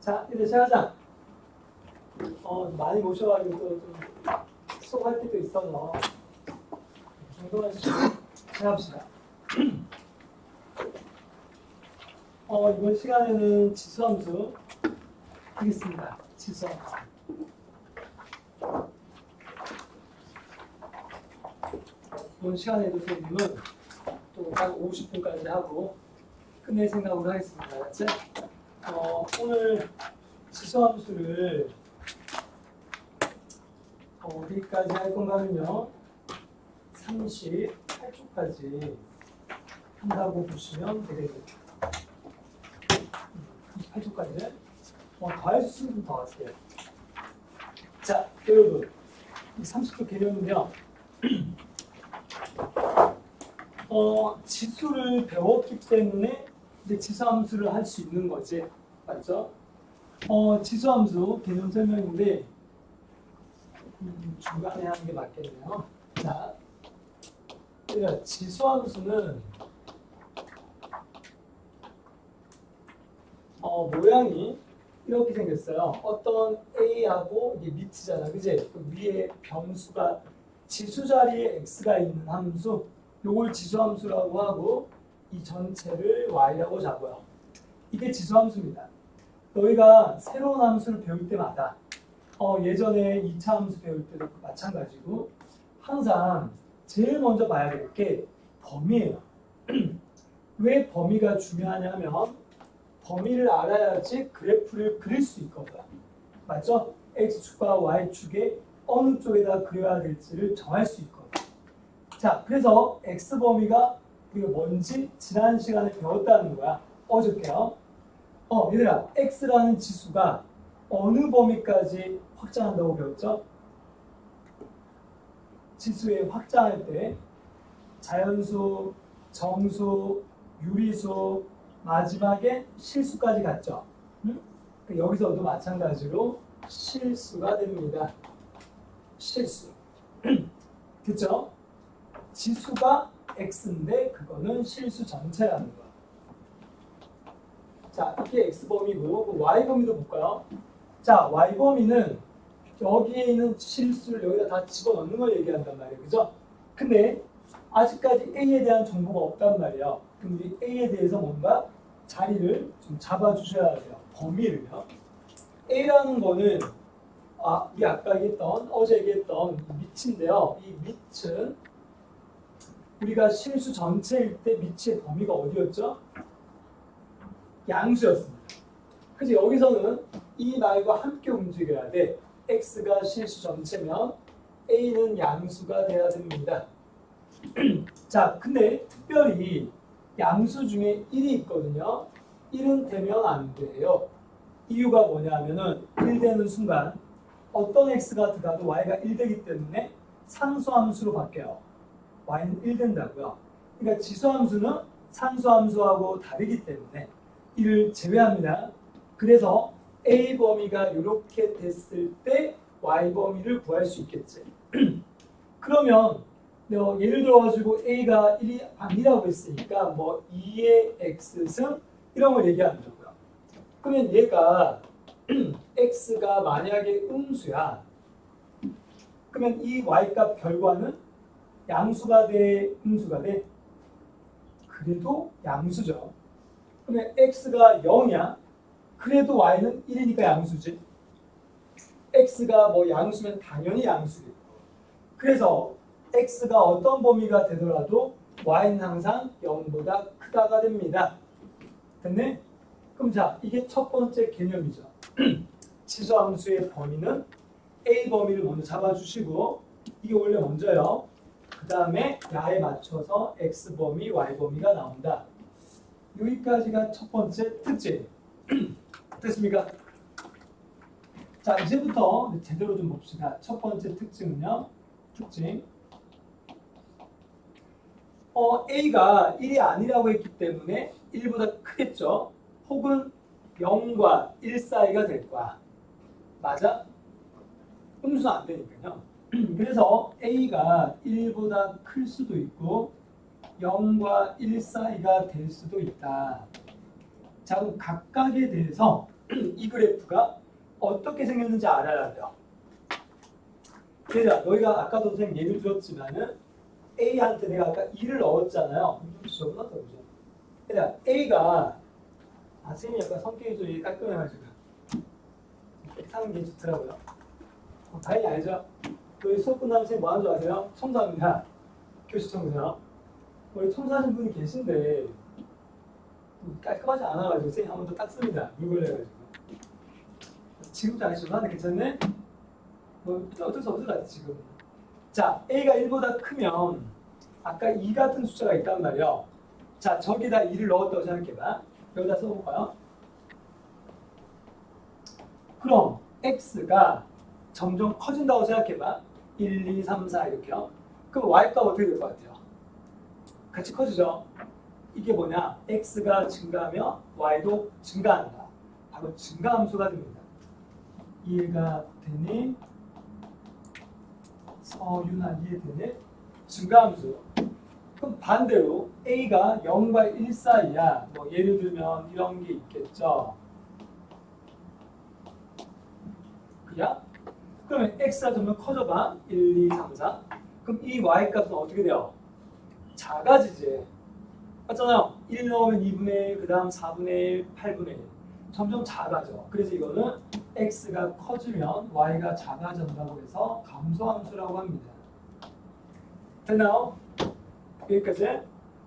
자, 이제 시작하자. 많이 모셔가지고 좀 수업할 때도 있어서 정도만 시작합시다. 이번 시간에는 지수함수 하겠습니다. 지수함수. 이번 시간에도 선생님은 또 딱 50분까지 하고 끝낼 생각으로 하겠습니다. 알았지? 오늘 지수함수를 어디까지 할 건가 하면요. 38초까지 한다고 보시면 되겠습니다. 38초까지. 더 할 수 있으면 더 하세요. 자, 여러분. 이 30초 개념은요. 지수를 배웠기 때문에 이제 지수함수를 할 수 있는 거지. 맞죠? 지수함수 개념 설명인데 중간에 하는 게 맞겠네요. 자, 그러니까 지수함수는 모양이 이렇게 생겼어요. 어떤 A하고 이게 밑이잖아. 그지? 그 위에 변수가 지수 자리에 X가 있는 함수, 요걸 지수함수라고 하고 이 전체를 Y라고 잡아요. 이게 지수함수입니다. 너희가 새로운 함수를 배울 때마다 예전에 2차 함수 배울 때도 마찬가지고 항상 제일 먼저 봐야 될 게 범위예요. 왜 범위가 중요하냐면 범위를 알아야지 그래프를 그릴 수 있거든. 맞죠? X축과 Y축에 어느 쪽에다 그려야 될지를 정할 수 있거든. 자, 그래서 X범위가 우리가 뭔지 지난 시간에 배웠다는 거야. 어저께요. 얘들아, X라는 지수가 어느 범위까지 확장한다고 배웠죠? 지수의 확장할 때 자연수, 정수, 유리수, 마지막에 실수까지 갔죠. 응? 여기서도 마찬가지로 실수가 됩니다. 실수. 그쵸? 지수가 X인데 그거는 실수 전체라는 거야. 자, 이게 X범위고 Y범위도 볼까요? 자, Y범위는 여기에 있는 실수를 여기다 다 집어넣는 걸 얘기한단 말이에요. 그죠? 근데 아직까지 A에 대한 정보가 없단 말이에요. 그럼 우리 A에 대해서 뭔가 자리를 좀 잡아주셔야 돼요. 범위를요. A라는 거는 우리 아까 얘기했던, 어제 얘기했던 밑인데요. 이 밑은 우리가 실수 전체일 때 밑의 범위가 어디였죠? 양수였습니다. 그래서 여기서는 이 말과 함께 움직여야 돼. X가 실수 전체면 A는 양수가 돼야 됩니다. 자, 근데 특별히 양수 중에 1이 있거든요. 1은 되면 안 돼요. 이유가 뭐냐면은 1 되는 순간 어떤 X가 들어가도 Y가 1 되기 때문에 상수함수로 바뀌어요. Y는 1 된다고요. 그러니까 지수함수는 상수함수하고 다르기 때문에 1을 제외합니다. 그래서 A 범위가 이렇게 됐을 때 Y 범위를 구할 수 있겠지. 그러면 예를 들어가지고 A가 1이 아니라고 했으니까 뭐 2의 X승 이런 걸 얘기하는 거고요. 그러면 얘가 X가 만약에 음수야. 그러면 이 Y값 결과는 양수가 돼, 음수가 돼? 그래도 양수죠. 그러면 X가 0이야. 그래도 Y는 1이니까 양수지. X가 뭐 양수면 당연히 양수겠고. 그래서 X가 어떤 범위가 되더라도 Y는 항상 0보다 크다가 됩니다. 됐네? 그럼 자, 이게 첫 번째 개념이죠. 지수함수의 범위는 A 범위를 먼저 잡아주시고 이게 원래 먼저요. 그 다음에 야에 맞춰서 X 범위, Y 범위가 나온다. 여기까지가 첫 번째 특징. 됐습니까? 자, 이제부터 제대로 좀 봅시다. 첫 번째 특징은요. 특징. A가 1이 아니라고 했기 때문에 1보다 크겠죠. 혹은 0과 1 사이가 될 거야. 맞아? 음수는 안 되니까요. 그래서 A가 1보다 클 수도 있고 0과 1 사이가 될 수도 있다. 자, 그럼 각각에 대해서 이 그래프가 어떻게 생겼는지 알아야 돼요. 그래서 너희가 아까도 선생님 예를 들었지만은 A한테 내가 아까 2를 넣었잖아요. 그러니까 A가 선생님이 약간 성격이 좀 깔끔해가지고 이렇게 사는 게 좋더라고요. 다행히 알죠? 저희 수업 끝나면 선생님 뭐 하는 줄 아세요? 청소합니다. 교실 청소요. 원래 청소하신 분이 계신데 깔끔하지 않아가지고 선생님 한 번 더 닦습니다. 물 걸려가지고. 지금도 안 하시면 괜찮네? 뭐 어쩔 수 없을 것 같아 지금. 자, A가 1보다 크면 아까 2 같은 숫자가 있단 말이에요. 자, 저기다 2를 넣었다고 생각해봐. 여기다 써볼까요? 그럼 X가 점점 커진다고 생각해봐. 1, 2, 3, 4 이렇게요. 그럼 Y값 어떻게 될 것 같아요? 같이 커지죠? 이게 뭐냐? X가 증가하면 Y도 증가한다. 바로 증가함수가 됩니다. 이해가 되니? 서윤아 이해되니? 증가함수. 그럼 반대로 A가 0과 1 사이야. 뭐 예를 들면 이런 게 있겠죠. 그냥? 그러면 X가 점점 커져봐. 1, 2, 3, 4. 그럼 이 Y값은 어떻게 돼요? 작아지지. 맞잖아요. 1 넣으면 2분의 1, 그 다음 4분의 1, 8분의 1. 점점 작아져. 그래서 이거는 X가 커지면 Y가 작아진다고 해서 감소함수라고 합니다. 됐나요? 여기까지.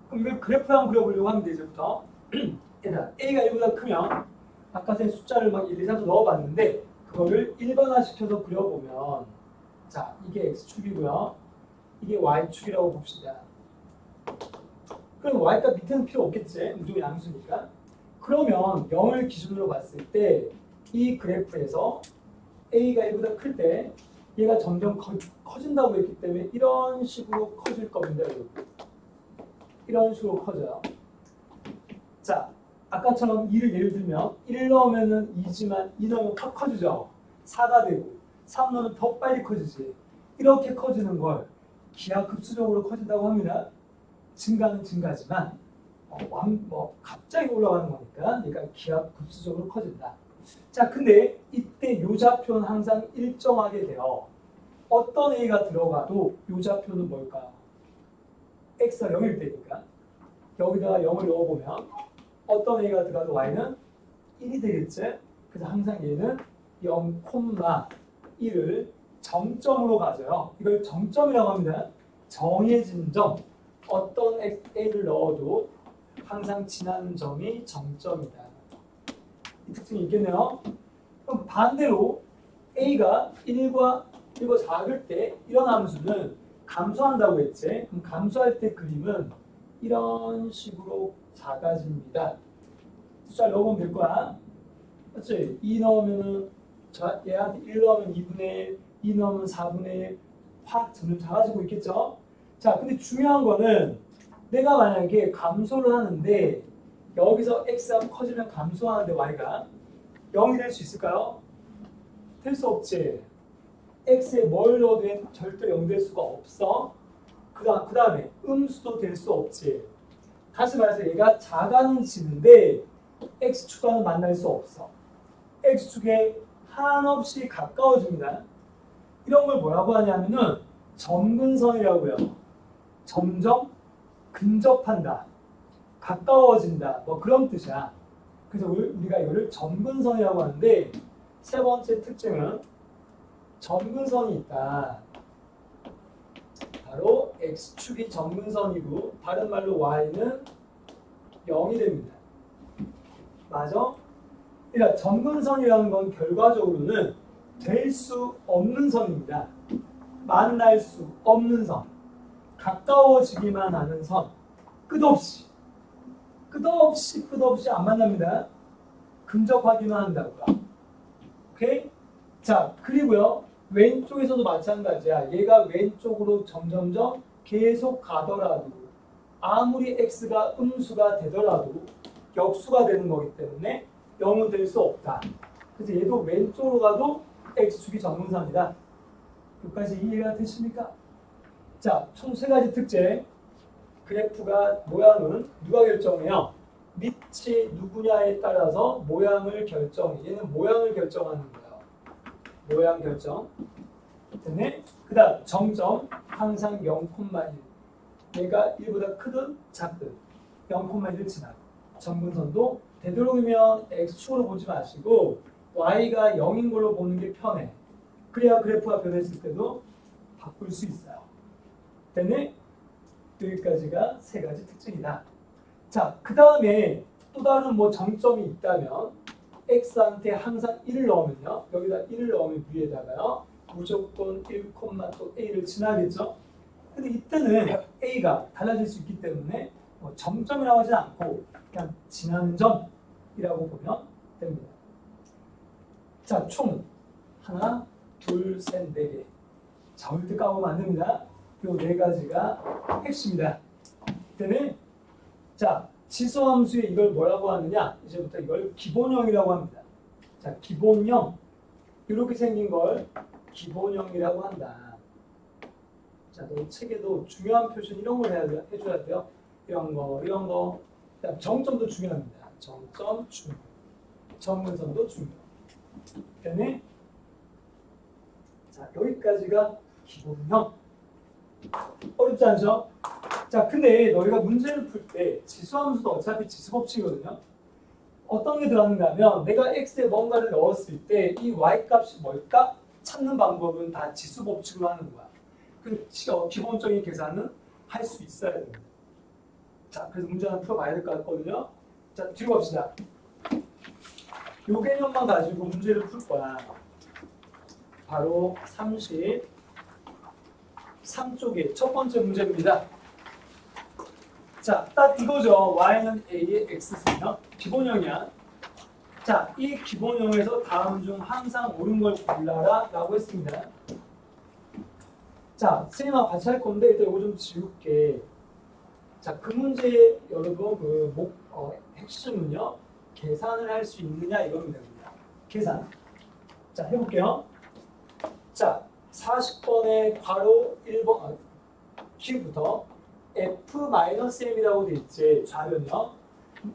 그럼 이걸 그래프로 한번 그려보려고 하면 되죠부터. 일단 A가 1보다 크면 아까 전 숫자를 막 1, 2, 3도 넣어봤는데 그거를 일반화시켜서 그려보면 자, 이게 X축이고요. 이게 Y축이라고 봅시다. 그럼 Y값 밑에는 필요 없겠지. 무조건 양수니까. 그러면 0을 기준으로 봤을 때 이 그래프에서 A가 1보다 클 때 얘가 점점 커진다고 했기 때문에 이런 식으로 커질 겁니다. 여러분. 이런 식으로 커져요. 자, 아까처럼 2를 예를 들면 1 넣으면 2지만 2 넣으면 더 커지죠. 4가 되고 3 넣으면 더 빨리 커지지. 이렇게 커지는 걸 기하급수적으로 커진다고 합니다. 증가는 증가지만 갑자기 올라가는 거니까 그러니까 기하급수적으로 커진다. 자, 근데 이때 요 좌표는 항상 일정하게 돼요. 어떤 A가 들어가도 요 좌표는 뭘까요? X가 0일 때니까 여기다가 0을 넣어보면 어떤 A가 들어가도 Y는 1이 되겠지? 그래서 항상 얘는 0,1을 정점으로 가져요. 이걸 정점이라고 합니다. 정해진 점. 어떤 A를 넣어도 항상 지나는 점이 정점이다. 이 특징이 있겠네요. 그럼 반대로 A가 1과 작을 때 이런 함수는 감소한다고 했지. 그럼 감소할 때 그림은 이런 식으로 작아집니다. 숫자 넣어보면 될 거야. 그렇지? 2 넣으면은 얘한테 1 넣으면 2분의 1, 2 넣으면 4분의 1 확 점점 작아지고 있겠죠? 자, 근데 중요한 거는 내가 만약에 감소를 하는데 여기서 X가 커지면 감소하는데 Y가 0이 될 수 있을까요? 될 수 없지. X에 뭘 넣어도 절대 0 될 수가 없어. 그 다음에 음수도 될 수 없지. 다시 말해서 얘가 작아는 지는데 x축과는 만날 수 없어. x축에 한없이 가까워집니다. 이런 걸 뭐라고 하냐면은 점근선이라고 해요. 점점 근접한다. 가까워진다. 뭐 그런 뜻이야. 그래서 우리가 이거를 점근선이라고 하는데 세 번째 특징은 점근선이 있다. 바로 x축이 점근선이고 다른 말로 y는 0이 됩니다. 맞아? 그러니까 점근선이라는 건 결과적으로는 될 수 없는 선입니다. 만날 수 없는 선. 가까워지기만 하는 선. 끝없이 안 만납니다. 근접하기만 한다고요. 오케이? 자, 그리고요. 왼쪽에서도 마찬가지야. 얘가 왼쪽으로 점점점 계속 가더라도 아무리 x가 음수가 되더라도 역수가 되는 거기 때문에 0은 될 수 없다. 그래서 얘도 왼쪽으로 가도 x축이 점근선이다. 여기까지 이해가 되십니까? 자, 총 세 가지 특징. 그래프가 모양은 누가 결정해요? 밑이 누구냐에 따라서 모양을 결정해. 얘는 모양을 결정하는 거예요. 모양 결정. 그 다음 정점 항상 0,1. 얘가 1보다 크든 작든 0,1을 지나고. 점근선도 되도록이면 x축으로 보지 마시고 y가 0인 걸로 보는 게 편해. 그래야 그래프가 변했을 때도 바꿀 수 있어요. 됐네? 여기까지가 세 가지 특징이다. 자, 그 다음에 또 다른 뭐 정점이 있다면 x한테 항상 1을 넣으면요. 여기다 1을 넣으면 위에다가요. 무조건 1, 또 a를 지나겠죠. 근데 이때는 a가 달라질 수 있기 때문에 뭐 점점이라고 하지 않고 그냥 지나는 점이라고 보면 됩니다. 자, 총 하나, 둘, 셋, 네 개. 절대 까보면 안 됩니다. 요 네 가지가 핵심이다. 때문에 자, 지수함수에 이걸 뭐라고 하느냐? 이제부터 이걸 기본형이라고 합니다. 자, 기본형. 이렇게 생긴 걸 기본형이라고 한다. 자, 너 책에도 중요한 표시 이런 걸 해줘야 돼요. 이런 거. 그다음 정점도 중요합니다. 정점 중요. 점근선도 중요. 그다음에 자, 여기까지가 기본형. 어렵지 않죠? 자, 근데 너희가 문제를 풀 때 지수함수도 어차피 지수법칙이거든요. 어떤 게 들어가는가 하면 내가 x에 뭔가를 넣었을 때 이 y값이 뭘까? 찾는 방법은 다 지수법칙으로 하는 거야. 그 기본적인 계산은 할 수 있어야 됩니다. 자, 그래서 문제 하나 풀어봐야 될 것 같거든요. 자, 뒤로 갑시다. 요 개념만 가지고 문제를 풀 거야. 바로 33쪽의 첫 번째 문제입니다. 자, 딱 이거죠. y는 a의 x승이요. 기본형이야. 자, 이 기본형에서 다음 중 항상 옳은 걸 골라라 라고 했습니다. 자, 선생님하고 같이 할 건데 일단 이거 좀 지울게. 자, 그 문제 여러분 핵심은요. 계산을 할 수 있느냐 이겁니다. 계산. 자, 해볼게요. 자, 40번의 괄호 1번 Q부터 F-M이라고 돼 있지. 좌변이요.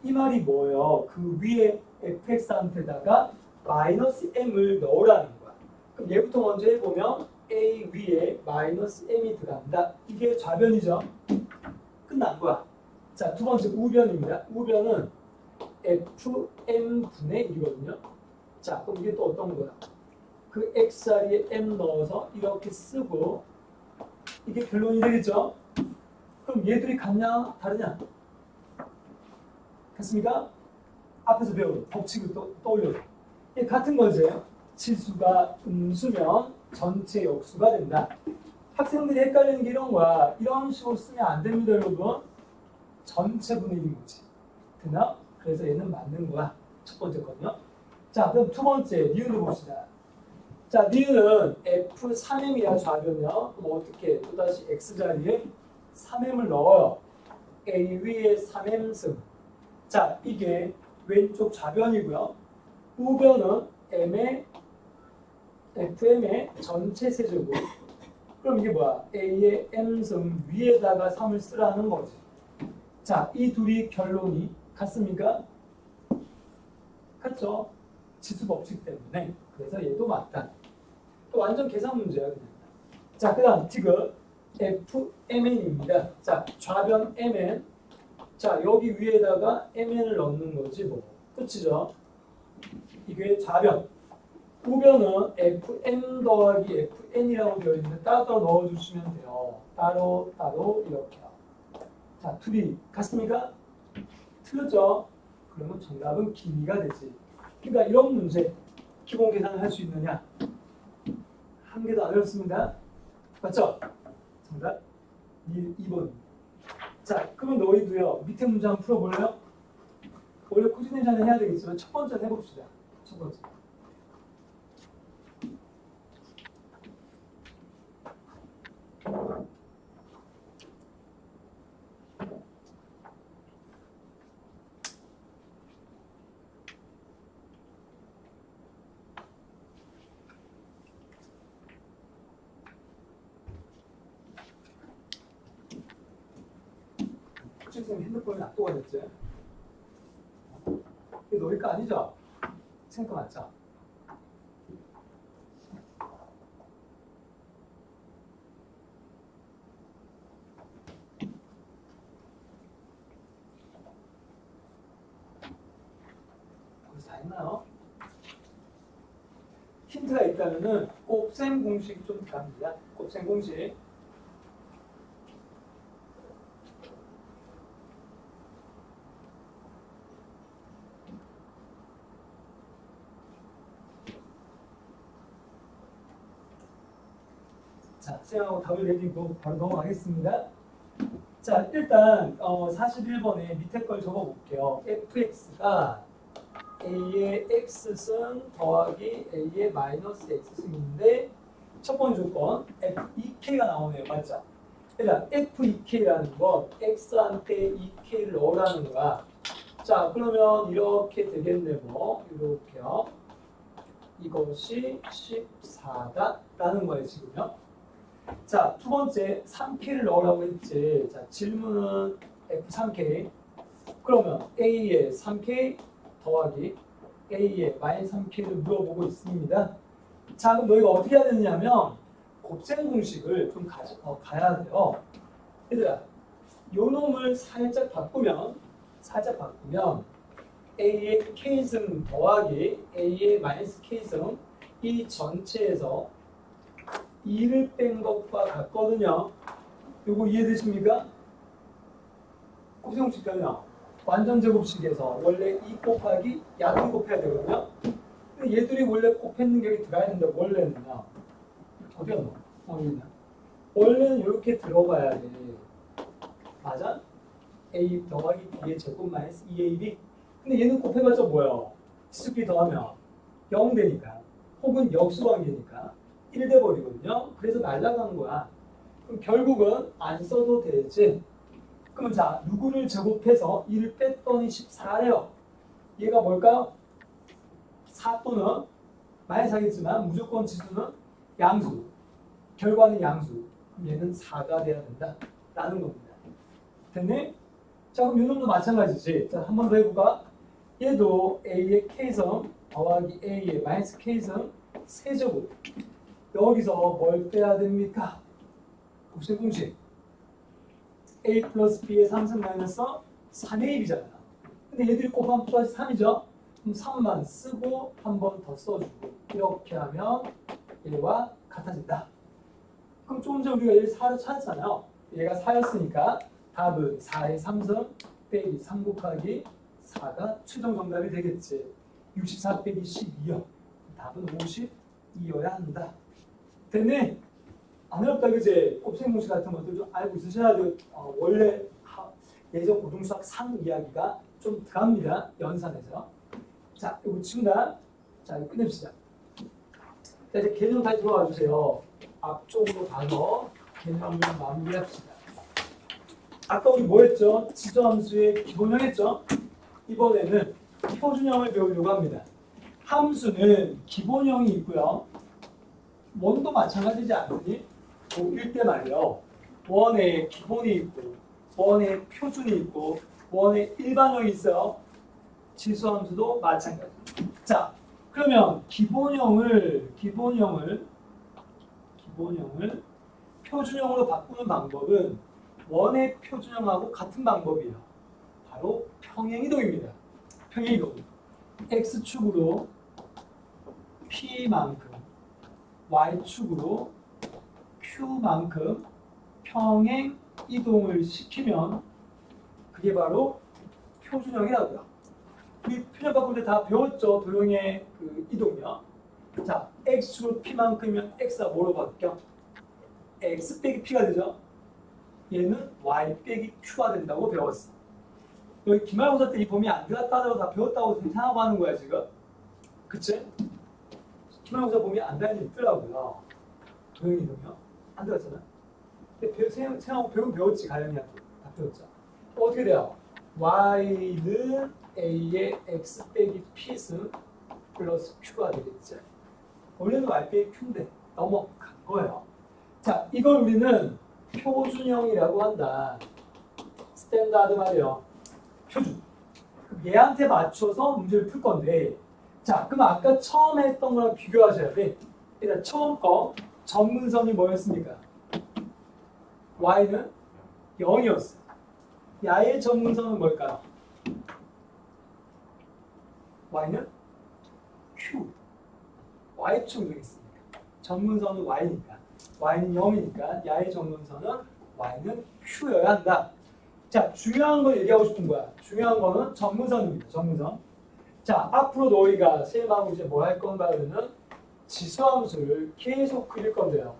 이 말이 뭐예요? 그 위에 fx한테다가 -m을 넣으라는 거야. 그럼 얘부터 먼저 해보면 a 위에 -m이 들어간다. 이게 좌변이죠. 끝난 거야. 자, 두 번째 우변입니다. 우변은 fm분의 1이거든요. 자, 그럼 이게 또 어떤 거야? 그 x 자리에 m 넣어서 이렇게 쓰고 이게 결론이 되겠죠? 그럼 얘들이 같냐? 다르냐? 같습니까? 앞에서 배운 법칙을 떠올려요. 이게 같은 거지. 치수가 음수면 전체 역수가 된다. 학생들이 헷갈리는 게 이런 거야. 이런 식으로 쓰면 안 됩니다, 여러분. 전체 분위기인 거지. 됐나? 그래서 얘는 맞는 거야. 첫 번째 거는요. 자, 그럼 두 번째, 니은을 봅시다. 자, 니은은 F3M이야, 좌변이요. 그럼 어떻게? 또다시 X자리에 3M을 넣어요. A 위에 3M승. 자, 이게 왼쪽 좌변이고요. 우변은 FM의 전체 세제곱. 그럼 이게 뭐야? A의 M승 위에다가 3을 쓰라는 거지. 자, 이 둘이 결론이 같습니까? 같죠? 지수 법칙 때문에. 그래서 얘도 맞다. 또 완전 계산 문제야, 그냥. 자, 그 다음 디귿 FMN입니다. 자, 좌변 MN. 자, 여기 위에다가 MN을 넣는 거지 뭐. 끝이죠? 이게 좌변. 우변은 FM 더하기 FN이라고 되어 있는데 따로 넣어주시면 돼요. 따로 이렇게요. 자, 둘이 같습니까? 틀렸죠? 그러면 정답은 기미가 되지. 그러니까 이런 문제 기본 계산을 할 수 있느냐? 한 개도 안 어렵습니다. 맞죠? 정답 2번. 자, 그러면 너희도요. 밑에 문제 한번 풀어볼래요? 원래 코디네이션을 해야 되겠지만 첫 번째 해봅시다. 첫 번째. 선생님 핸드폰이 놔두고 됐지? 이게 너희 거 아니죠? 생각 맞죠? 벌써 다 했나요? 힌트가 있다면은 곱셈 공식 좀 갑니다. 곱셈 공식. 자, 쌤하고 답을 내리고 바로 넘어가겠습니다. 자, 일단 41번에 밑에 걸 적어볼게요. fx가 a의 x승 더하기 a의 마이너스 x승인데 첫 번째 조건 f2k가 나오네요. 맞죠? 일단 f2k라는 건 x한테 2k를 넣으라는 거야. 자, 그러면 이렇게 되겠네. 뭐 이렇게요. 이것이 14다라는 거예요. 지금요. 자, 두 번째 3K를 넣으라고 했지. 자, 질문은 F3K. 그러면 A의 3K 더하기 A의 마이너스 3K를 물어보고 있습니다. 자, 그럼 너희가 어떻게 해야 되느냐면 곱셈 공식을 좀 가야 돼요. 얘들아, 요 놈을 살짝 바꾸면 A의 K승 더하기 A의 마이너스 K승 이 전체에서 2를 뺀 것과 같거든요. 요거 이해되십니까? 곱셈공식은요. 완전 제곱식에서 원래 2 곱하기 약을 곱해야 되거든요. 근데 얘들이 원래 곱했는 게 여기 들어가야 되는데 원래는요. 어디가 너? 여기냐? 원래는 이렇게 들어가야 돼. 맞아? A 더하기 B의 제곱 마이너스 2AB. 근데 얘는 곱해봤자 뭐예요? 지수끼리 더하면 0 되니까. 혹은 역수관계니까. 1 돼버리거든요. 그래서 날아가는 거야. 그럼 결국은 안 써도 되지. 그러면 자, 누구를 제곱해서 1을 뺐더니 14래요. 얘가 뭘까요? 4 또는 많이 사겠지만 무조건 지수는 양수. 결과는 양수. 그럼 얘는 4가 돼야 된다. 라는 겁니다. 됐니? 자, 그럼 이놈도 마찬가지지. 자, 한 번 더 해볼까? 얘도 A의 K승 더하기 A의 마이너스 K승 세제곱. 여기서 뭘 빼야 됩니까? 곱셈 공식. A 플러스 B의 3승 마이너스 4의 1이잖아. 근데 얘들이 곱하면 플러스 3이죠? 그럼 3만 쓰고 한 번 더 써주고 이렇게 하면 얘와 같아진다. 그럼 조금 전에 우리가 얘를 4로 찾았잖아요. 얘가 4였으니까 답은 4의 3승 빼기 3 곱하기 4가 최종 정답이 되겠지. 64 빼기 12요. 답은 52여야 한다. 됐네? 안 어렵다, 그지? 곱셈 공식 같은 것도 좀 알고 있으셔야 돼요. 원래 예전 고등수학 상 이야기가 좀 들어갑니다. 연산에서. 자, 이거 친다. 자, 이거 끝냅시다. 자, 이제 개념 다시 들어와 주세요. 앞쪽으로 가서 개념을 마무리합시다. 아까 우리 뭐 했죠? 지수함수의 기본형 했죠? 이번에는 표준형을 배우려고 합니다. 함수는 기본형이 있고요. 원도 마찬가지지 않으니? 고1 때 말이요. 원에 기본이 있고, 원에 표준이 있고, 원에 일반형이 있어요. 지수함수도 마찬가지. 자, 그러면 기본형을 표준형으로 바꾸는 방법은 원의 표준형하고 같은 방법이에요. 바로 평행이동입니다. 평행이동. x축으로 p만큼, y축으로 q만큼 평행 이동을 시키면 그게 바로 표준형이라고요. 우리 표준 바꿀 때 다 배웠죠? 도형의 그 이동이요. 자, x축으로 p만큼이면 x가 뭐로 바뀌어? x 빼기 p가 되죠? 얘는 y 빼기 q가 된다고 배웠어. 여기 기말고사 때 이 범위 안 들어갔다고 다 배웠다고 생각하고 하는 거야 지금. 그치? 기말고사 범위 안 들어가는 게 있더라고요. 도형이 이동이요. 안 들어갔잖아. 근데 생각하고 배우면 배웠지. 가영이한테 다 배웠죠. 어떻게 돼요? y는 a의 x 빼기 p승 플러스 q가 되겠지. 원래는 y 빼기 q인데 넘어간 거예요. 자, 이걸 우리는 표준형이라고 한다. 스탠다드 말이에요. 표준. 얘한테 맞춰서 문제를 풀 건데, 자, 그럼 아까 처음 했던 거랑 비교하셔야 돼. 일단 처음 거 전문선이 뭐였습니까? y는 0이었어요. 야의 전문선은 뭘까요? y는 q. y축 되겠습니까? 전문선은 y니까. y는 0이니까 야의 전문선은 y는 q여야 한다. 자, 중요한 거 얘기하고 싶은 거야. 중요한 거는 전문선입니다. 전문선. 자, 앞으로 너희가 쌤하고 이제 뭐 할 건가 하면은 지수함수를 계속 그릴 건데요.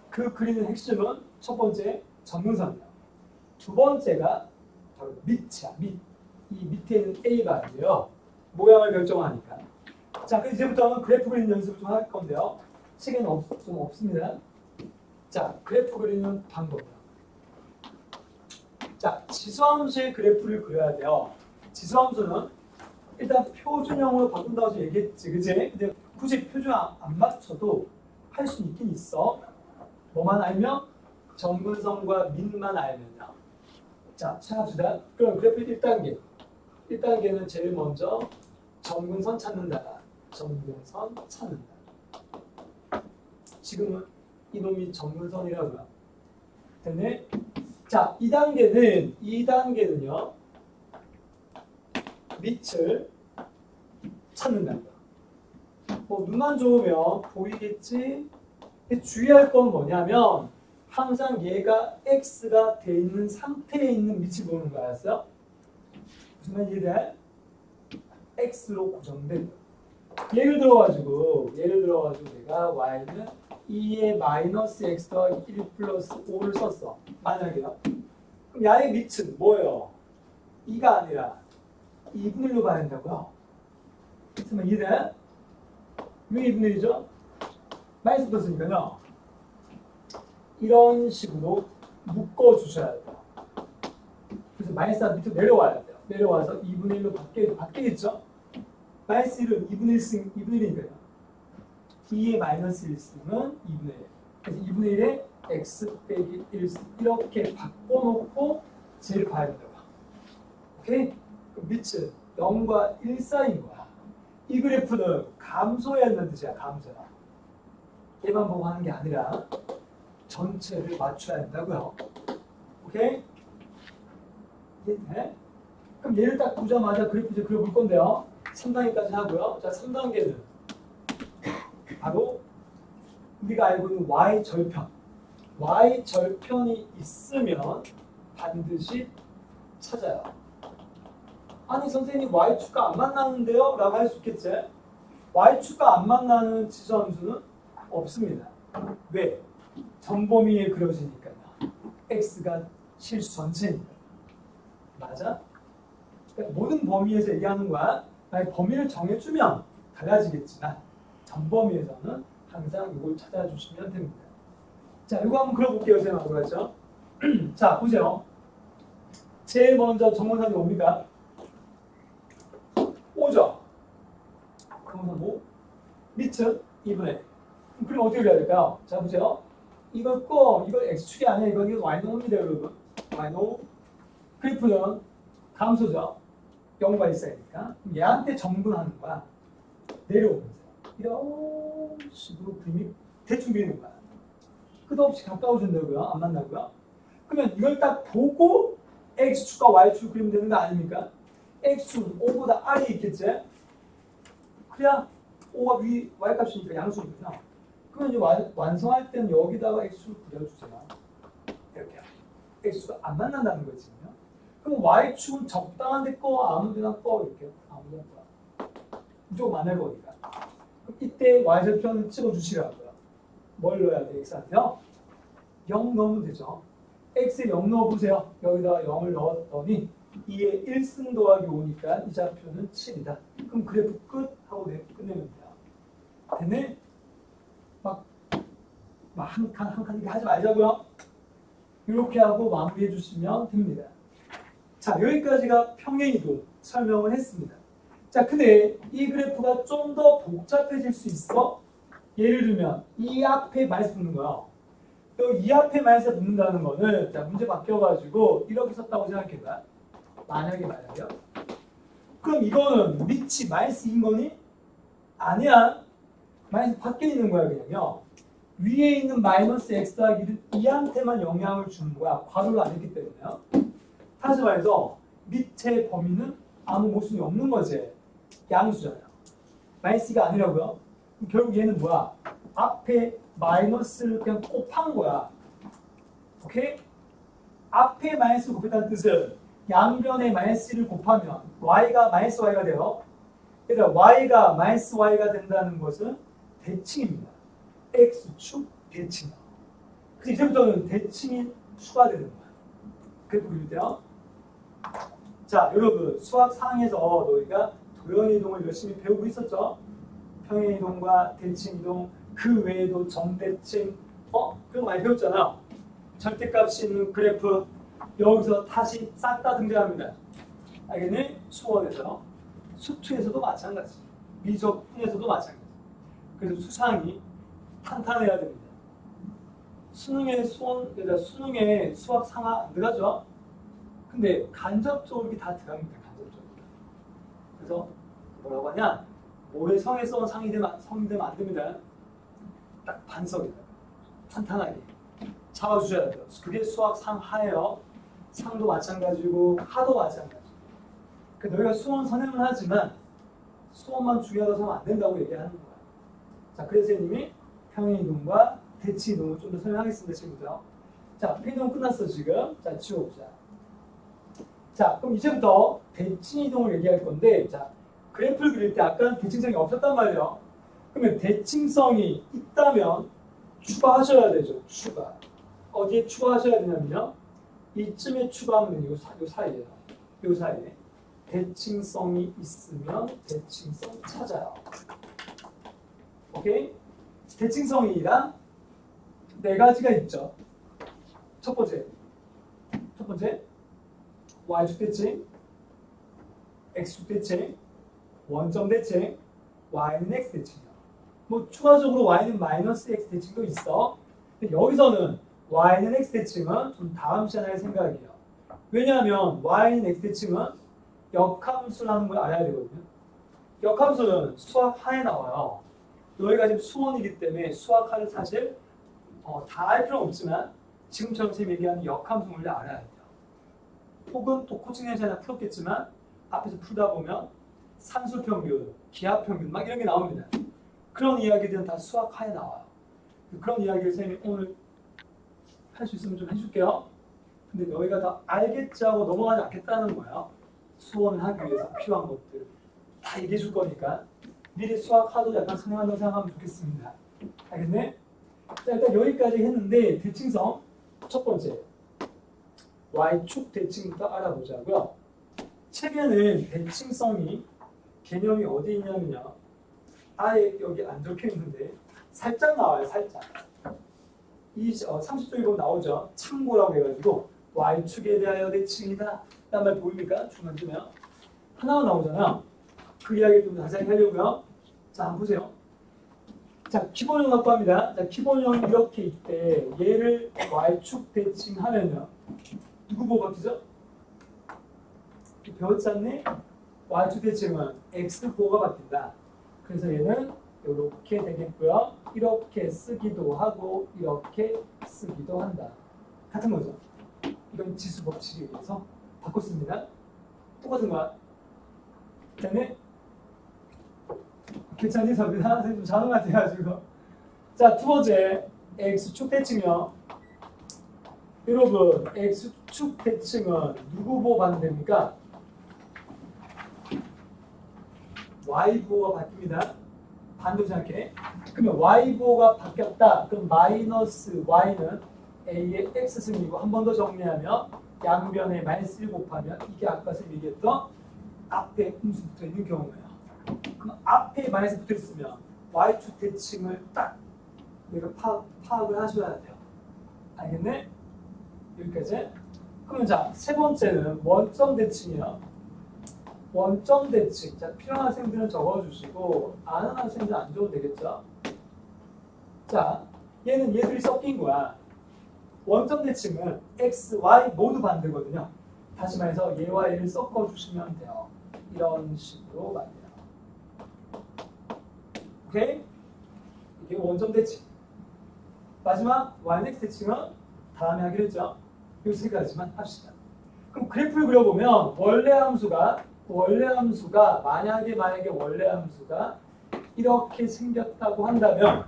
그 그리는 핵심은 첫 번째 전문선이야. 두 번째가 바로 밑이야. 밑. 이 밑에 있는 A바인데요. 모양을 결정하니까. 자, 그럼 이제부터는 그래프 그리는 연습을 좀 할 건데요. 시계는 좀 없습니다. 자, 그래프 그리는 방법이요. 자, 지수함수의 그래프를 그려야 돼요. 지수함수는 일단 표준형으로 바꾼다고 얘기했지, 그치? 근데 굳이 표준 안 맞춰도 할 수 있긴 있어. 뭐만 알면? 전문선과 밑만 알면요. 자, 찾아봅시다. 그럼 그래프 1단계. 1단계는 제일 먼저 전문선 찾는다. 전문선 찾는다. 지금은 이놈이 전문선이라고요. 됐네? 자, 2단계는요. 밑을 찾는다. 뭐 눈만 좋으면 보이겠지? 주의할 건 뭐냐면 항상 얘가 x가 돼 있는 상태에 있는 밑을 보는 거 알았어요? 무슨 말인지 이해돼? x로 고정된 거. 예를 들어가지고 내가 y는 2의 마이너스 x 더하기 1 플러스 5를 썼어. 만약에요. 그럼 야의 밑은 뭐예요? 2가 아니라 2분의 1로 봐야 된다고요. 그러면 이해돼? 왜 2분의 1이죠? 마이너스 붙었으니까요. 이런 식으로 묶어주셔야 돼요. 그래서 마이너스가 밑으로 내려와야 돼요. 내려와서 2분의 1로 바뀌겠죠? 마이너스 1은 2분의 1이니까요. 2의 마이너스 1승은 2분의 1. 그래서 2분의 1에 x 빼기 1 이렇게 바꿔놓고 쟤를 봐야 된다고. 오케이? 그럼 밑은 0과 1 사이인 거야. 이 그래프는 감소해야 한다는 뜻이야. 감소야. 얘만 보고 하는 게 아니라 전체를 맞춰야 한다고요. 오케이? 네? 그럼 얘를 딱 보자마자 그래프 이제 그려볼 건데요. 3단계까지 하고요. 자, 3단계는 바로 우리가 알고 있는 y절편. y절편이 있으면 반드시 찾아요. 아니 선생님 y축과 안 만나는데요? 라고 할 수 있겠지? y축과 안 만나는 지수함수는 없습니다. 왜? 전범위에 그려지니까요. x가 실수 전체니까. 맞아? 그러니까 모든 범위에서 얘기하는 거야. 만약 범위를 정해주면 달라지겠지만 전범위에서는 항상 이걸 찾아주시면 됩니다. 자, 이거 한번 그려볼게요. 제가 그랬죠? 자, 보세요. 제일 먼저 정문선이 뭡니까? 5죠? 그러면 5. 밑은 2분의 1. 그럼 어떻게 그려야 될까요? 자, 보세요. 이걸 꼭 이걸 x축이 아니야. 이건 y놈입니다, 여러분. y놈. 그래프는 감소죠. 0과 1사이니까. 얘한테 정분하는 거야. 내려오면서. 이런 식으로 그림이 대충 그리는 거야. 끝없이 가까워진다고요? 안 만나고요? 그러면 이걸 딱 보고 x축과 y축 그리면 되는 거 아닙니까? x축은 5보다 r이 있겠지? 그래야 5가 위 y값이니까 양수니까. 그러면 이제 완성할 때는 여기다가 x축을 그려주세요. 이렇게. x축가 안 만난다는 거지. 그럼 y축은 적당한 데 꺼, 아무데나 꺼, 이렇게. 아무데나 꺼. 이쪽 많을 거니까. 그럼 이때 y절편을 찍어주시라고요. 뭘 넣어야 돼, x한테요? 0 넣으면 되죠. x에 0 넣어보세요. 여기다가 0을 넣었더니 2에 1승 더하기 5니까 이 좌표는 7이다. 그럼 그래프 끝 하고 끝내면 돼요. 됐네? 한 칸 이렇게 하지 말자고요. 이렇게 하고 마무리해 주시면 됩니다. 자, 여기까지가 평행이동 설명을 했습니다. 자, 근데 이 그래프가 좀 더 복잡해질 수 있어. 예를 들면 이 앞에 마이너스 붙는 거야. 이 앞에 마이너스 붙는다는 거는 자, 문제 바뀌어가지고 이렇게 썼다고 생각해봐. 만약에요. 그럼 이거는 밑이 마이너스인 거니? 아니야. 마이너스 밖에 있는 거야, 그냥요. 위에 있는 마이너스 x 더하기 2한테만 영향을 주는 거야. 괄호를 안 했기 때문에요. 다시 말해서 밑에 범위는 아무 모순이 없는 거지. 양수잖아요. 마이너스가 아니라고요. 결국 얘는 뭐야? 앞에 마이너스를 그냥 곱한 거야. 오케이? 앞에 마이너스를 곱했다는 뜻은 양변에 마이너스를 곱하면 y가 마이너스 y가 돼요. 그러니까 y가 마이너스 y가 된다는 것은 대칭입니다. x축 대칭. 그래서 이제부터는 대칭이 추가되는 거야. 그래프 그릴 때요. 자, 여러분 수학 상에서 너희가 도형이동을 열심히 배우고 있었죠? 평행이동과 대칭이동, 그 외에도 정대칭, 그런 거 많이 배웠잖아. 절대값이 있는 그래프, 여기서 다시 싹 다 등장합니다. 알겠니? 수원에서, 수투에서도 마찬가지, 미적분에서도 마찬가지. 그래서 수상이 탄탄해야 됩니다. 수능에 수학 상하 안 들어가죠? 근데 간접적으로 이렇게 다 들어갑니다. 간접적으로. 그래서 뭐라고 하냐? 모래성에서 성이 되면 안 됩니다. 딱 반석이다. 탄탄하게 잡아주셔야 돼요. 그게 수학 상하예요. 상도 마찬가지고 하도 마찬가지. 너희가 수원 선행은 하지만 수원만 중요하다고 생각하면 안 된다고 얘기하는 거야. 자, 그래서 선생님이 평행이동과 대칭이동을 좀 더 설명하겠습니다. 지금부터. 자, 평행이동 끝났어 지금. 자, 지워보자. 자, 그럼 이제부터 대칭이동을 얘기할 건데, 자, 그래프를 그릴 때 아까는 대칭성이 없었단 말이에요. 그러면 대칭성이 있다면 추가하셔야 되죠. 추가. 어디에 추가하셔야 되냐면요. 이쯤에 추가하면 요 사이에요. 요 사이에. 대칭성이 있으면 대칭성 찾아요. 오케이? 대칭성이란 네 가지가 있죠. 첫 번째. y축 대칭, x축 대칭, 원점 대칭, y는 x 대칭이야. 뭐 추가적으로 y는 마이너스 x 대칭도 있어. 근데 여기서는 y는 x 대칭은 좀 다음 시간에 할 생각이에요. 왜냐하면 y는 x 대칭은 역함수라는 걸 알아야 되거든요. 역함수는 수학 하에 나와요. 너희가 지금 수원이기 때문에 수학 하를 사실 다 알 필요는 없지만 지금처럼 쌤 얘기하는 역함수 원래 알아야 돼요. 혹은 또 코칭 예전에 풀었겠지만 앞에서 풀다 보면 산술평균, 기하평균 막 이런 게 나옵니다. 그런 이야기들은 다 수학 하에 나와요. 그런 이야기를 쌤이 오늘 할 수 있으면 좀 해줄게요. 근데 너희가 다 알겠지 하고 넘어가지 않겠다는 거예요. 수원을 하기 위해서 필요한 것들 다 얘기해 줄 거니까 미리 수학 하도 약간 선행한다고 생각하면 좋겠습니다. 알겠네? 자, 일단 여기까지 했는데 대칭성 첫 번째 y축 대칭부터 알아보자고요. 책에는 대칭성이 개념이 어디 있냐면요. 아예 여기 안 적혀 있는데 살짝 나와요. 살짝. 이 30쪽에 보면 나오죠. 참고라고 해가지고 y축에 대하여 대칭이다. 라는 말 보입니까? 중간쯤에 하나가 나오잖아요. 그 이야기를 좀 자세히 하려고요. 자, 한번 보세요. 자, 기본형 갖고 합니다. 자, 기본형 이렇게 있대. 얘를 y축 대칭하면요. 누구 보고 바뀌죠? 배웠지 않니? y축 대칭은 x 보호가 바뀐다. 그래서 얘는 이렇게 되겠고요. 이렇게 쓰기도 하고 이렇게 쓰기도 한다. 같은 거죠. 이건 지수 법칙에 의해서 바꿨습니다. 똑같은 거야. 그다음에 괜찮니 서빈아? 선생님 좀 자는 것 같아가지고. 자, 두 번째 x축 대칭이요. 여러분 x축 대칭은 누구 보호 받는답니까? y 보호가 바뀝니다. 반대로 생각해. 그러면 y 보호가 바뀌었다. 그럼 마이너스 y는 a의 x승이고 한 번 더 정리하면 양변에 마이너스 1 곱하면 이게 아까 선생님이 얘기했던 앞에 음수 붙어 있는 경우예요. 그럼 앞에 마이너스 붙어 있으면 y축 대칭을 딱 내가 파악을 하셔야 돼요. 알겠네? 여기까지. 그러면 자, 세 번째는 원점 대칭이요. 원점 대칭. 자, 필요한 학생들은 적어주시고 아는 학생들은 안 적어도 되겠죠? 자, 얘들이 섞인 거야. 원점 대칭은 x, y 모두 반대거든요. 다시 말해서 얘와 얘를 섞어주시면 돼요. 이런 식으로 말이에요. 오케이? 이게 원점 대칭. 마지막 yx 대칭은 다음에 하기로 했죠. 이 세 가지만 합시다. 그럼 그래프를 그려보면 원래 함수가 만약에 원래 함수가 이렇게 생겼다고 한다면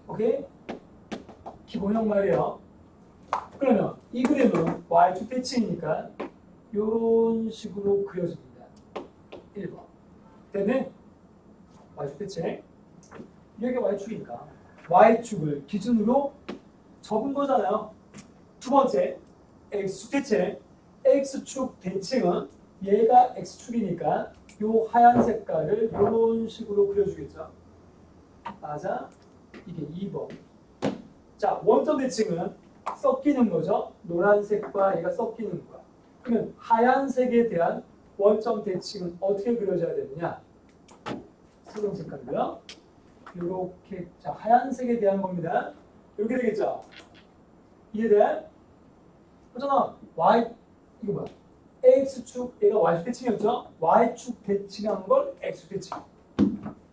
오케이? 기본형 말이에요. 그러면 이 그림은 y축 대칭이니까 이런 식으로 그려집니다. 1번. 그다음에 y축 대칭. 여기가 y축이니까 y축을 기준으로 적은 거잖아요. 두 번째 x축 대칭. x축 대칭은 얘가 x축이니까 요 하얀 색깔을 이런 식으로 그려주겠죠. 맞아? 이게 2번. 자, 원점 대칭은 섞이는 거죠. 노란색과 얘가 섞이는 거야. 그러면 하얀색에 대한 원점 대칭은 어떻게 그려져야 되느냐? 수동 색깔로요. 이렇게. 자, 하얀색에 대한 겁니다. 이렇게 되겠죠. 이해돼? 그렇잖아. y 이거 뭐야? x축 얘가 y축 대칭이었죠. y축 대칭한 걸 x축 대칭.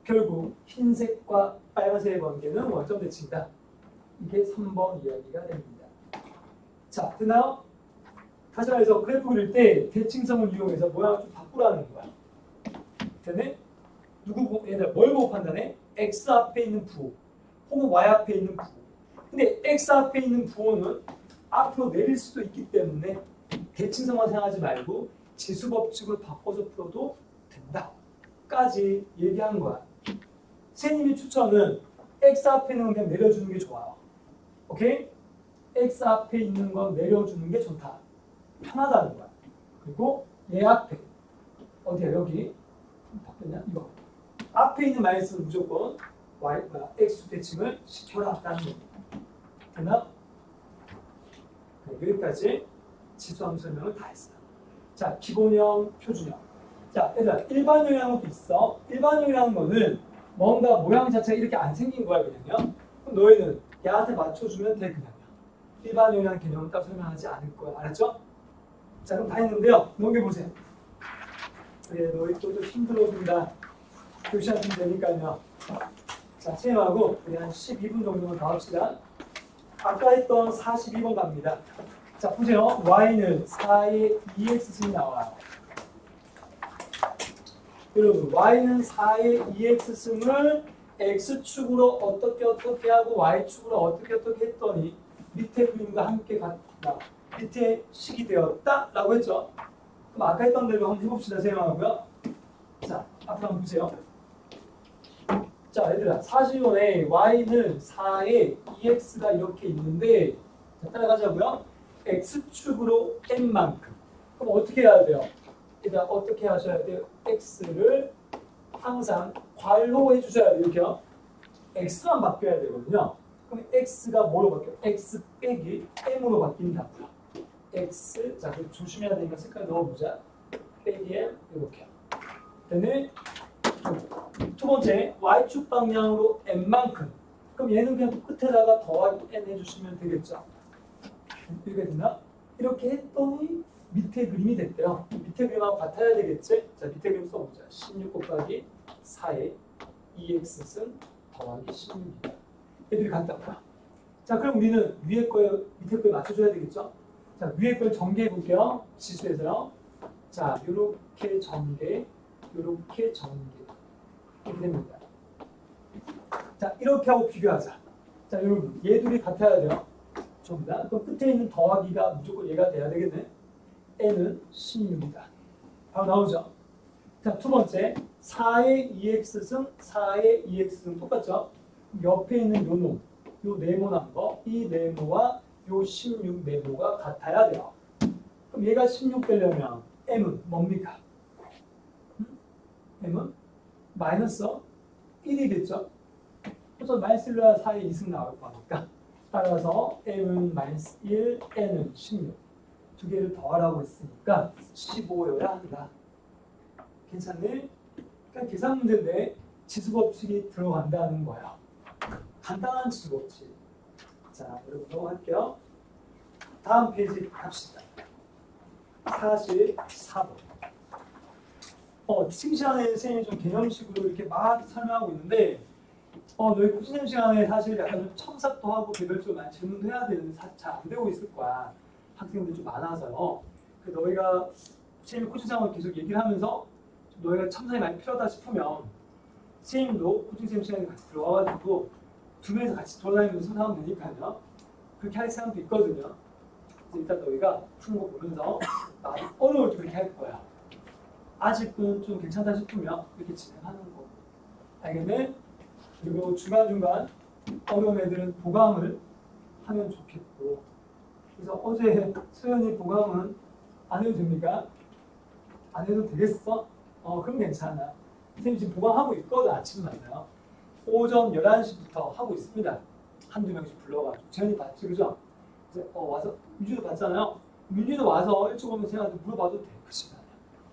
결국 흰색과 빨간색의 관계는 원점 대칭이다. 이게 3번 이야기가 됩니다. 자, 됐나요? 다시 말해서 그래프 그릴 때 대칭성을 이용해서 모양을 좀 바꾸라는 거야. 됐네? 얘들 뭘 보고 판단해? x 앞에 있는 부호 혹은 y 앞에 있는 부호. 근데 x 앞에 있는 부호는 앞으로 내릴 수도 있기 때문에 대칭성만 생각하지 말고 지수 법칙을 바꿔서 풀어도 된다. 까지 얘기한 거야. 선생님의 추천은 x 앞에 있는 건 그냥 내려주는 게 좋아요. 오케이? x 앞에 있는 건 내려주는 게 좋다. 편하다는 거야. 그리고 얘 앞에 어디야? 여기 바뀌었냐? 이거 앞에 있는 마이너스는 무조건 x 대칭을 시켜라 라는 겁니다. 됐나? 여기까지 지수함 설명을 다 했어요. 자, 기본형, 표준형. 자, 얘들아, 일반형이라는 것도 있어. 일반형이라는 거는 뭔가 모양 자체가 이렇게 안 생긴 거야, 그냥요. 그럼 너희는 얘한테 맞춰주면 돼, 그냥요. 일반형이라는 개념은 딱 설명하지 않을 거야. 알았죠? 자, 그럼 다 했는데요. 넘겨보세요. 그래, 너희 또 좀 힘들어진다. 교시하시면 되니까요. 자, 선생님하고 우리 한 12분 정도만 더 합시다. 아까 했던 42번 갑니다. 자, 보세요. y는 4의 2x승이 나와요. 여러분, y는 4의 2x승을 x축으로 어떻게 하고 y축으로 어떻게 했더니 밑에 그림과 함께 같다. 밑에 식이 되었다. 라고 했죠. 그럼 아까 했던 대로 한번 해봅시다. 생각하고요. 자, 앞으로 한번 보세요. 자, 얘들아, 42번에 y는 4의 2x가 이렇게 있는데, 자, 따라가자고요. x축으로 n만큼. 그럼 어떻게 해야 돼요? 얘들아, 어떻게 하셔야 돼요? x를 항상 괄호 해주셔야 돼요. 이렇게요. x만 바뀌어야 되거든요. 그럼 x가 뭐로 바뀌어요? x 빼기 m으로 바뀐다고요. x, 자, 조심해야 되니까 색깔 넣어보자. 빼기 m, 이렇게요. 그다음에 두 번째, y축 방향으로 n만큼. 그럼 얘는 그냥 끝에다가 더하기 n 해주시면 되겠죠. 이렇게 됐나? 이렇게 했더니 밑에 그림이 됐대요. 밑에 그림하고 같아야 되겠지? 자, 밑에 그림 써보자. 16 곱하기 4의 2x승 더하기 16이다. 얘들이 같다고요. 자, 그럼 우리는 위에 거에 밑에 거에 맞춰줘야 되겠죠? 자, 위에 걸 전개해 볼게요. 지수에서요. 자, 요렇게 전개, 요렇게 전개. 이렇게 됩니다. 자, 이렇게 하고 비교하자. 자, 여러분, 얘 둘이 같아야 돼요. 전부 다. 그럼 끝에 있는 더하기가 무조건 얘가 돼야 되겠네. n은 16이다. 바로 나오죠. 자, 두 번째, 4의 2x승, 4의 2x승 똑같죠? 옆에 있는 요 놈, 요 네모난 거, 이 네모와 요 16 네모가 같아야 돼요. 그럼 얘가 16 되려면 m은 뭡니까? m은 마이너스 1이겠죠? 그래서 마이너스 1과 4의 2승 나올 거니까 따라서 m은 마이너스 1, n은 16. 두 개를 더하라고 했으니까 15여야 한다. 괜찮네? 그러니까 계산 문제인데 지수법칙이 들어간다는 거예요. 간단한 지수법칙. 자, 여러분 넘어갈게요. 다음 페이지 갑시다. 44번. 지금 시간에 선생님이 좀 개념식으로 이렇게 막 설명하고 있는데 너희 코칭 시간에 사실 약간 좀 첨삭도 하고 개별적으로 많이 질문도 해야 되는데 잘 안 되고 있을 거야. 학생들 좀 많아서요. 너희가 선생님이 코칭 상황을 계속 얘기를 하면서 너희가 첨삭이 많이 필요하다 싶으면 선생님도 코칭 쌤 시간에 같이 들어와가지고 두 명이서 같이 돌아다니면서 상담하면 되니까요. 그렇게 할 사람도 있거든요. 일단 너희가 푸는 거 보면서 어려울 때 그렇게 할 거야. 아직은 좀 괜찮다 싶으면 이렇게 진행하는 거. 알겠네? 그리고 중간중간 어려운 애들은 보강을 하면 좋겠고. 그래서 어제 소연이 보강은 안 해도 됩니까? 안 해도 되겠어? 그럼 괜찮아. 선생님 지금 보강하고 있거든. 아침 만나요. 오전 11시부터 하고 있습니다. 한두 명씩 불러가지고. 재현이 봤지, 그죠? 이제 와서 민준이도 봤잖아요. 민준이도 와서 일찍 오면 선생님한테 물어봐도 돼. 그 시간에.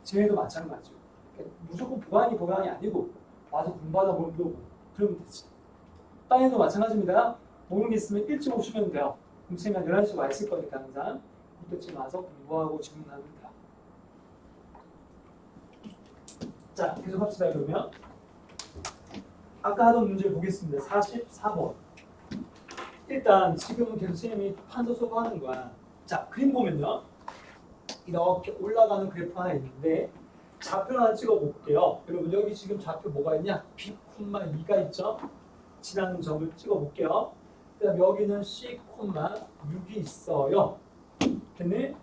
재현이도 마찬가지고. 그러니까 무조건 보강이 아니고 와서 공부하다 보면 물어보고 그러면 되지. 따님도 마찬가지입니다. 모르는 게 있으면 일찍 오시면 돼요. 그럼 선생님 한 11시 와 있을 거니까 항상 그때쯤 와서 공부하고 질문합니다. 자, 계속 합시다. 그러면 아까 하던 문제를 보겠습니다. 44번. 일단 지금은 계속 선생님이 판서 수업하는 거야. 자, 그림 보면요. 이렇게 올라가는 그래프 하나 있는데 좌표를 하나 찍어볼게요. 여러분 여기 지금 좌표 뭐가 있냐? B,2가 있죠? 지나는 점을 찍어볼게요. 그 다음 여기는 C,6이 있어요. 됐네?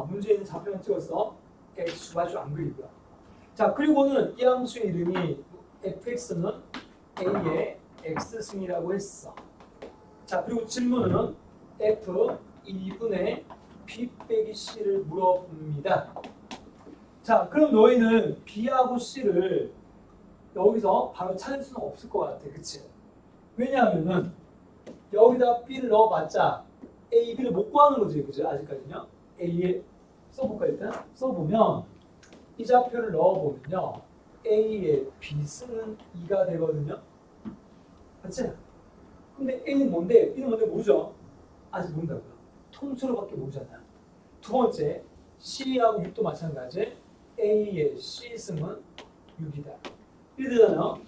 문제에는 좌표만 찍었어. X축 안 그리고요. 자, 그리고는 이 함수의 이름이 fx는 a의 x승이라고 했어. 자, 그리고 질문은 f 2분의 b 빼기 c를 물어봅니다. 자, 그럼 너희는 b하고 c를 여기서 바로 찾을 수는 없을 것 같아. 그치? 왜냐하면은 여기다 b를 넣어봤자 a, b를 못 구하는 거지. 그치? 아직까지는요. a에 써볼까 일단? 써보면 이 좌표를 넣어보면요. a의 b승은 2가 되거든요. 맞지? 근데 a는 뭔데? b는 뭔데 모르죠? 아직 모른다고요. 통째로밖에 모르잖아요. 두 번째, c하고 6도 마찬가지. a의 c승은 6이다. 이렇게 되잖아요.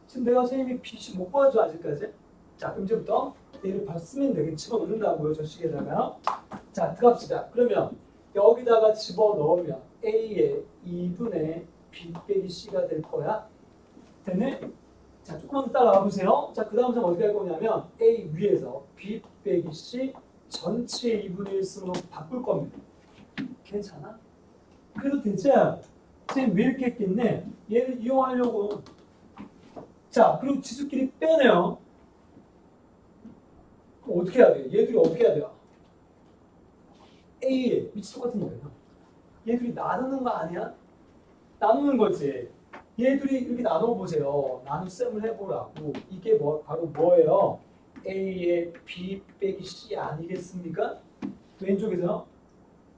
지금 내가 선생님이 bc 못 구하죠 아직까지? 자, 그럼 이제부터 얘를 바로 쓰면 되게 집어넣는다고요. 저 식에다가. 자, 들어갑시다. 그러면 여기다가 집어넣으면 a의 2분의 b 빼기 c가 될 거야. 됐네? 자, 조금만 더 따라가 보세요. 자, 그 다음 장 어떻게 할 거냐면 a 위에서 b 빼기 c 전체 2분의 1 승으로 바꿀 겁니다. 괜찮아? 그래도 되지? 선생님 왜 이렇게 했겠네? 얘를 이용하려고. 자, 그리고 지수끼리 빼내요. 그럼 어떻게 해야 돼? 얘들이 어떻게 해야 돼요? A에 위치 똑같으니까요. 얘들이 나누는 거 아니야? 나누는 거지. 얘들이 이렇게 나눠보세요. 나눗셈을 해보라고. 이게 바로 뭐예요? A의 B 빼기 C 아니겠습니까? 왼쪽에서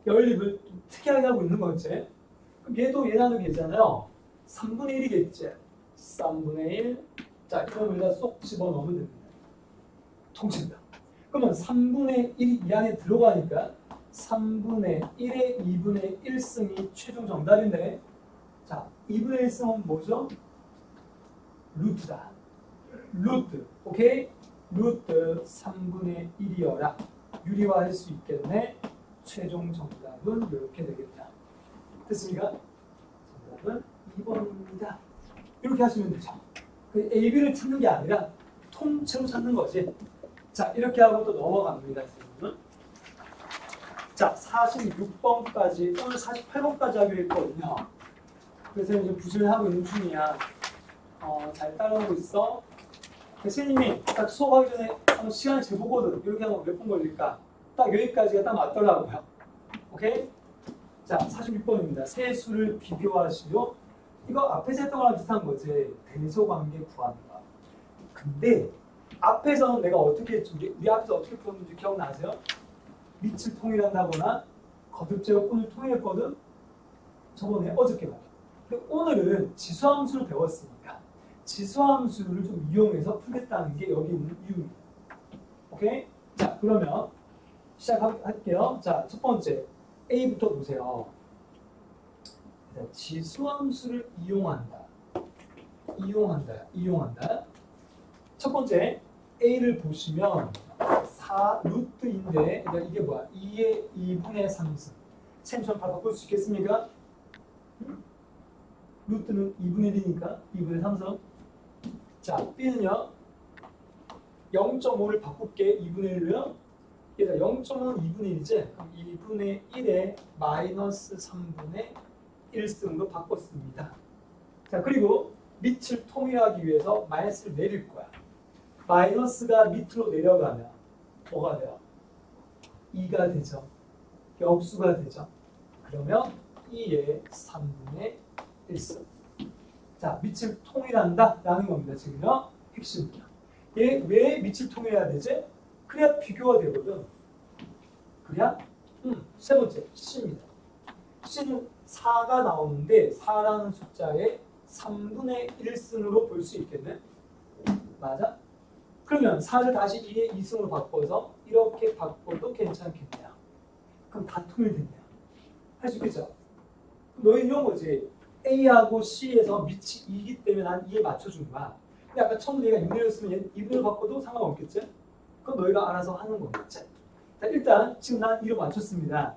연립을 특이하게 하고 있는 거지. 그럼 얘도 얘 나누기 되잖아요. 3분의 1이겠지. 3분의 1. 자, 이걸 여기다 쏙 집어넣으면 됩니다. 통째입니다. 그러면 3분의 1이 이 안에 들어가니까 3분의 1의 2분의 1승이 최종 정답인데, 자, 2분의 1승은 뭐죠? 루트다. 루트. 오케이? 루트 3분의 1이어라. 유리화할 수 있겠네. 최종 정답은 이렇게 되겠다. 됐습니까? 정답은 2번입니다. 이렇게 하시면 되죠. 그 A, B를 찾는 게 아니라 통째로 찾는 거지. 자, 이렇게 하고 또 넘어갑니다. 지금은. 자, 46번까지, 오늘 48번까지 하기로 했거든요. 그래서 이제 부실을 하고 있는 중이야. 잘 따라오고 있어. 선생님이 딱 수업하기 전에 한번 시간을 재보거든. 이렇게 하면 몇 분 걸릴까? 딱 여기까지가 딱 맞더라고요. 오케이? 자, 46번입니다. 세 수를 비교하시오. 이거 앞에서 했던 거랑 비슷한 거지. 대소관계 구하는 거. 근데 앞에서는 내가 어떻게 했지? 우리 앞에서 어떻게 풀었는지 기억나세요? 밑을 통일한다거나 거듭제곱근을 통일했거든? 저번에 어저께 말이야. 근데 오늘은 지수함수를 배웠으니까 지수함수를 좀 이용해서 풀겠다는 게 여기 있는 이유입니다. 오케이? 자, 그러면 시작할게요. 자, 첫 번째 A부터 보세요. 지수함수를 이용한다. 이용한다. 첫 번째 A를 보시면 4 루트인데 이게 뭐야? 2의 2분의 3승. 쌤처럼 바꿀 수 있겠습니까? 루트는 2분의 1이니까 2분의 3승. 자, B는요. 0.5를 바꿀게. 2분의 1로요. 얘가 0.5는 2분의 1이지? 그럼 2분의 1에 마이너스 3분의 1승으로 바꿨습니다. 자, 그리고 밑을 통일하기 위해서 마이너스를 내릴 거야. 마이너스가 밑으로 내려가면 뭐가 돼요? 2가 되죠. 역수가 되죠. 그러면 2의 3분의 1승. 자, 밑을 통일한다 라는 겁니다. 지금요. 핵심입니다. 얘 왜 밑을 통일해야 되지? 그래야 비교가 되거든. 그래야? 세 번째, C입니다. C는 4가 나오는데 4라는 숫자의 3분의 1승으로 볼 수 있겠네? 맞아? 그러면 4를 다시 2의 2승으로 바꿔서 이렇게 바꿔도 괜찮겠냐? 그럼 다 통일됐냐? 할 수 있겠죠? 너희 이런 거지. A하고 C에서 밑이 2이기 때문에 난 2에 맞춰준 거야. 근데 아까 처음 얘가 6이었으면 얘 2분을 바꿔도 상관없겠지? 그건 너희가 알아서 하는 거겠지? 자, 일단 지금 난 2로 맞췄습니다.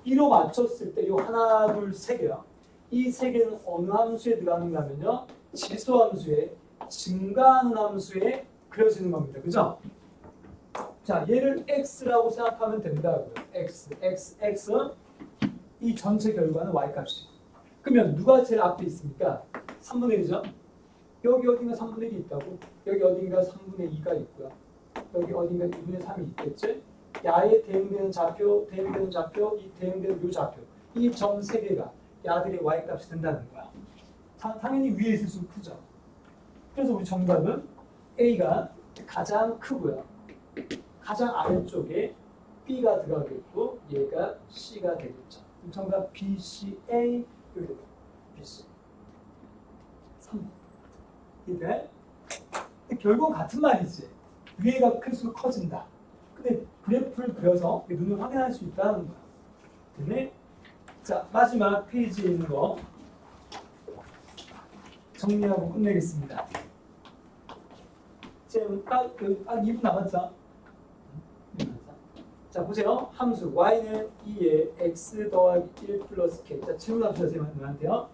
2로 맞췄을 때 요 하나, 둘, 세 개요. 이 세 개는 어느 함수에 들어가는가 하면요. 지수함수에 증가하는 함수에 그려지는 겁니다. 그죠? 자, 얘를 x라고 생각하면 된다고요. x. 이 전체 결과는 y값이고. 그러면 누가 제일 앞에 있습니까? 3분의 1이죠? 여기 어딘가 3분의 1이 있다고. 여기 어딘가 3분의 2가 있고요. 여기 어딘가 2분의 3이 있겠지? 야에 대응되는 좌표, 이 대응되는 요 좌표. 이 점 세 개가 야들의 y값이 된다는 거야. 당연히 위에 있을수록 크죠. 그래서 우리 정답은 A가 가장 크고요. 가장 아래쪽에 B가 들어가겠고 얘가 C가 되겠죠. 정답 B, C, A 여기 됩니다. B, C 3번 이게 결국은 같은 말이지. 위에가 클수록 커진다. 근데 그래프를 그려서 눈으로 확인할 수 있다는 거야. 그다음에 자, 마지막 페이지에 있는 거 정리하고 끝내겠습니다. 지금 딱 2분 남았죠? 자, 보세요. 함수 y는 2에 x 더하기 1 플러스 k. 자, 질문 합시다. 제한테요.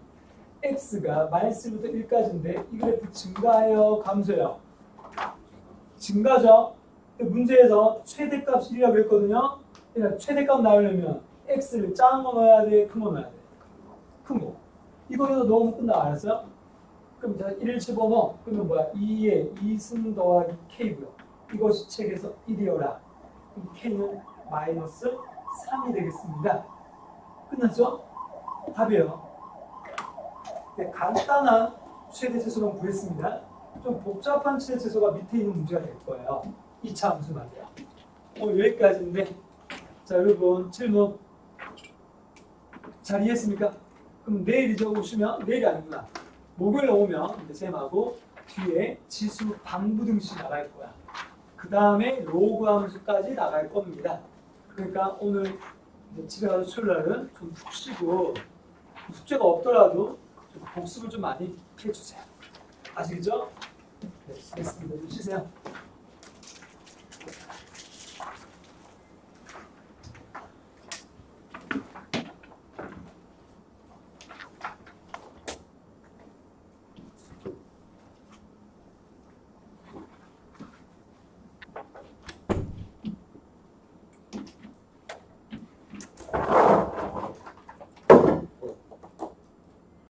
x가 마이너스부터 1까지인데 이 그래프 증가해요? 감소해요? 증가죠? 근데 문제에서 최대값 1이라고 했거든요. 그러니까 최대값 나오려면 x를 작은 거 넣어야 돼? 큰 거 넣어야 돼? 큰 거. 이거에서 넣으면 끝나. 알았어요? 그럼 자, 1을 집어넣어. 그러면 뭐야? 2에 2승 더하기 k고요. 이것이 책에서 1이어라. 그럼 k는 마이너스 3이 되겠습니다. 끝났죠? 답이에요. 네, 간단한 최대체소만 구했습니다. 좀 복잡한 최대체소가 밑에 있는 문제가 될 거예요. 2차 함수 말이야. 오늘 여기까지인데 자, 여러분 질문 잘 이해했습니까? 그럼 내일 잊어보시면 내일이 아니구나. 목요일 오면 이제 쌤하고 뒤에 지수 방부등식 나갈 거야. 그 다음에 로그 함수까지 나갈 겁니다. 그러니까 오늘 이제 집에 가서 수요일 날은 좀 푹 쉬고 숙제가 없더라도 좀 복습을 좀 많이 해주세요. 아시겠죠? 네, 됐습니다. 좀 쉬세요.